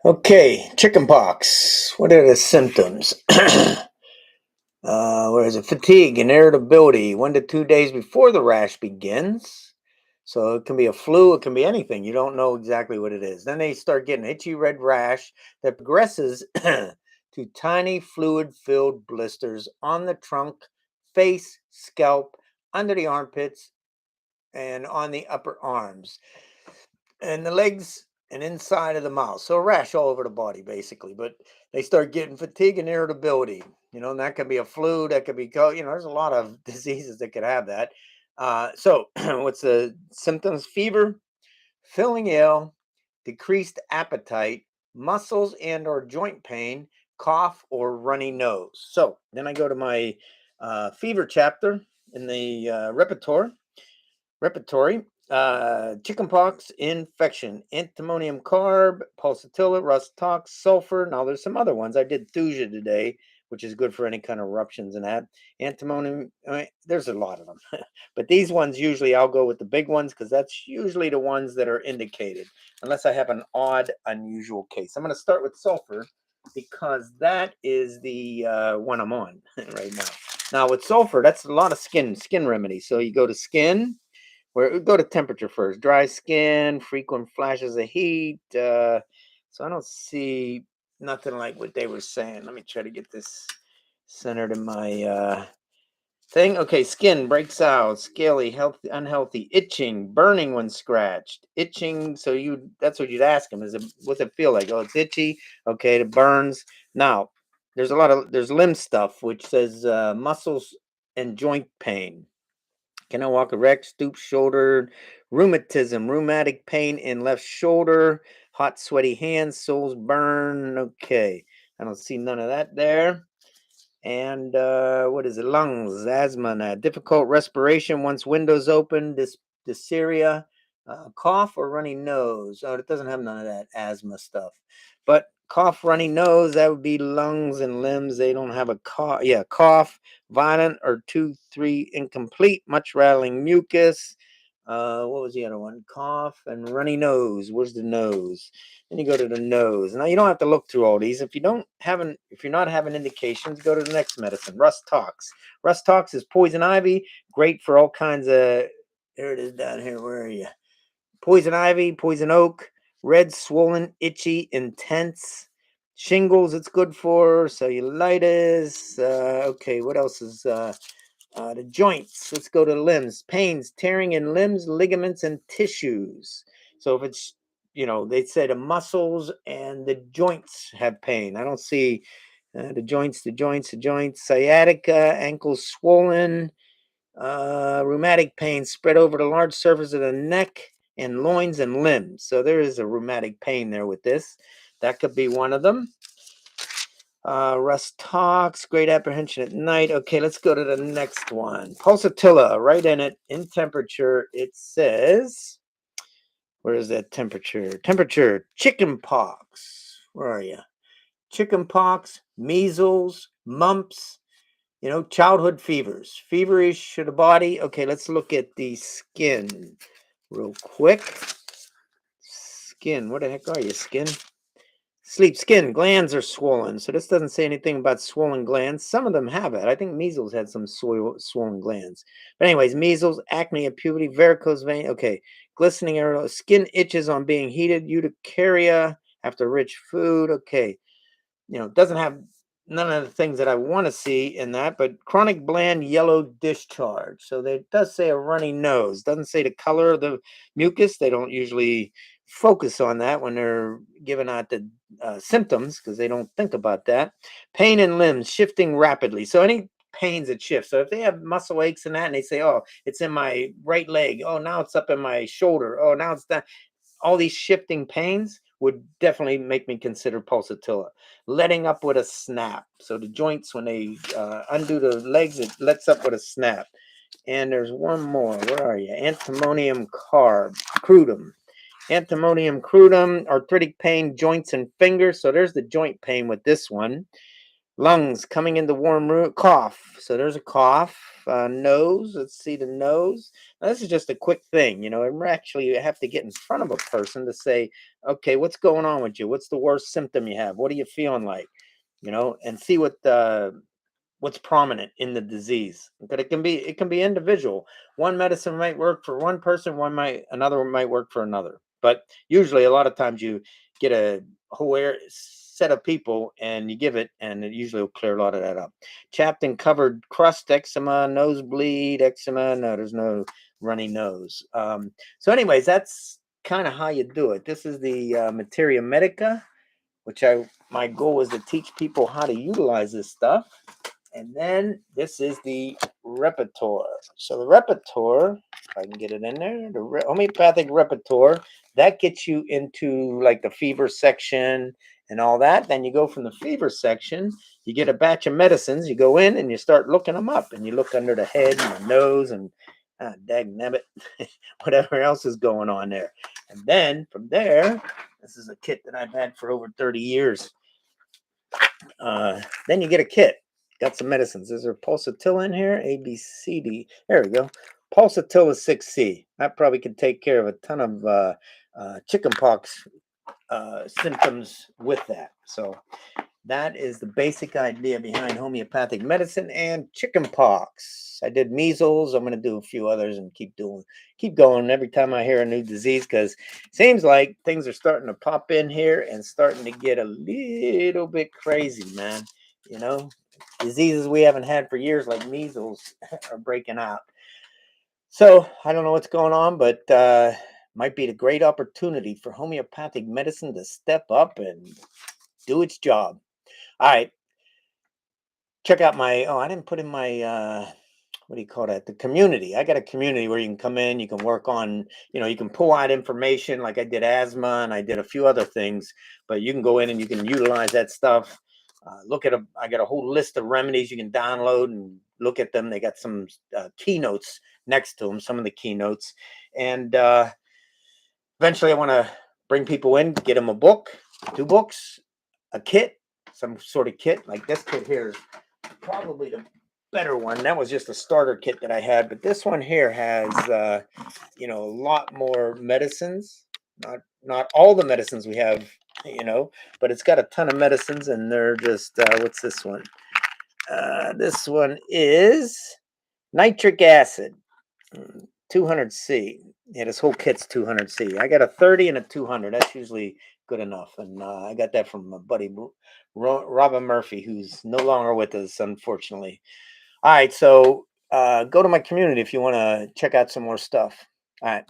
Okay, chickenpox. What are the symptoms? Where is it? Fatigue and irritability 1 to 2 days before the rash begins. So it can be a flu, it can be anything. You don't know exactly what it is. Then they start getting itchy red rash that progresses to tiny fluid filled blisters on the trunk, face, scalp, under the armpits, and on the upper arms and the legs and inside of the mouth. So a rash all over the body, basically. But they start getting fatigue and irritability. And that could be a flu. That could be, there's a lot of diseases that could have that. So what's the symptoms? Fever, feeling ill, decreased appetite, muscles and or joint pain, cough or runny nose. So then I go to my fever chapter in the repertory. Chickenpox infection, antimonium carb, pulsatilla, rust tox, sulfur. Now there's some other ones. I did thuja today, which is good for any kind of eruptions and that. Antimonium, there's a lot of them. But these ones usually I'll go with the big ones because that's usually the ones that are indicated, unless I have an odd, unusual case. I'm going to start with sulfur because that is the one I'm on right now. Now with sulfur, that's a lot of skin remedy. So you go to skin, where go to temperature first. Dry skin, frequent flashes of heat. So I don't see nothing like what they were saying. Let me try to get this centered in my thing. Okay, skin breaks out, scaly, healthy, unhealthy, itching, burning when scratched, itching. So that's what you'd ask them. What's it feel like? Oh, it's itchy. Okay, it burns. Now, there's limb stuff which says muscles and joint pain. Cannot walk erect, stoop shouldered, rheumatic pain in left shoulder, hot, sweaty hands, soles burn. Okay. I don't see none of that there. And what is it? Lungs, asthma, difficult respiration once windows open, dyspepsia, cough or runny nose. Oh, it doesn't have none of that asthma stuff. But cough, runny nose, that would be lungs and limbs. They don't have a cough. Yeah, cough, violent or 2, 3 incomplete, much rattling mucus. What was the other one? Cough and runny nose. Where's the nose? Then you go to the nose. Now you don't have to look through all these. If you're not having indications, go to the next medicine. Rust tox. Rust tox is poison ivy. Great for all kinds of. There it is down here. Where are you? Poison ivy, poison oak, red, swollen, itchy, intense. Shingles, it's good for cellulitis. Okay, what else is the joints? Let's go to limbs. Pains, tearing in limbs, ligaments, and tissues. So if it's, they say the muscles and the joints have pain. I don't see the joints. Sciatica, ankles swollen, rheumatic pain spread over the large surface of the neck and loins and limbs. So there is a rheumatic pain there with this. That could be one of them. Rust tox, great apprehension at night. Okay, let's go to the next one. Pulsatilla, right in it, in temperature, it says, where is that temperature? Temperature, chicken pox. Where are you? Chicken pox, measles, mumps, childhood fevers, feverish to the body. Okay, let's look at the skin real quick. Skin, what the heck are you, skin? Sleep, skin, glands are swollen. So this doesn't say anything about swollen glands. Some of them have it. I think measles had some swollen glands. But anyways, measles, acne at puberty, varicose vein. Okay, glistening area, skin itches on being heated, urticaria after rich food. Okay, doesn't have none of the things that I want to see in that, but chronic bland yellow discharge. So it does say a runny nose. Doesn't say the color of the mucus. They don't usually focus on that when they're giving out the symptoms because they don't think about that. Pain in limbs shifting rapidly. So any pains that shift. So if they have muscle aches and that, and they say, "Oh, it's in my right leg. Oh, now it's up in my shoulder. Oh, now it's down." All these shifting pains would definitely make me consider pulsatilla. Letting up with a snap. So the joints, when they undo the legs, it lets up with a snap. And there's one more. Where are you? Antimonium crudum. Antimonium crudum, arthritic pain, joints and fingers. So there's the joint pain with this one. Lungs coming into warm room. Cough. So there's a cough. Nose. Let's see the nose. Now, this is just a quick thing, and we're actually you have to get in front of a person to say, okay, what's going on with you? What's the worst symptom you have? What are you feeling like? And see what's prominent in the disease. But it can be individual. One medicine might work for one person, another one might work for another. But usually a lot of times you get a whole set of people and you give it and it usually will clear a lot of that up. Chapped and covered crust, eczema, nosebleed, eczema. No, there's no runny nose. So anyways, that's kind of how you do it. This is the materia medica, which my goal was to teach people how to utilize this stuff. And then this is the repertoire. So the repertoire, if I can get it in there, the homeopathic repertoire, that gets you into like the fever section and all that. Then you go from the fever section, you get a batch of medicines, you go in and you start looking them up, and you look under the head and the nose and dag nabbit, whatever else is going on there. And then from there, this is a kit that I've had for over 30 years. Then you get a kit. Got some medicines. Is there pulsatilla in here? A, B, C, D. There we go. Pulsatilla 6C. That probably could take care of a ton of chickenpox symptoms with that. So that is the basic idea behind homeopathic medicine and chickenpox. I did measles. I'm going to do a few others and keep going every time I hear a new disease, because it seems like things are starting to pop in here and starting to get a little bit crazy, man. Diseases we haven't had for years, like measles, are breaking out. So I don't know what's going on, but might be a great opportunity for homeopathic medicine to step up and do its job. All right. Check out I didn't put in my, what do you call that? The community. I got a community where you can come in, you can work on, you can pull out information. Like I did asthma and I did a few other things, but you can go in and you can utilize that stuff. I got a whole list of remedies you can download and look at them. They got some keynotes next to them, some of the keynotes. And eventually I want to bring people in, get them a book, 2 books, a kit, some sort of kit. Like this kit here is probably the better one. That was just a starter kit that I had, but this one here has a lot more medicines. Not all the medicines we have, but it's got a ton of medicines, and they're just what's this one? This one is nitric acid, 200C. Yeah, this whole kit's 200C. I got a 30 and a 200. That's usually good enough, and I got that from my buddy Robin Murphy, who's no longer with us, unfortunately. All right, so go to my community if you want to check out some more stuff. All right.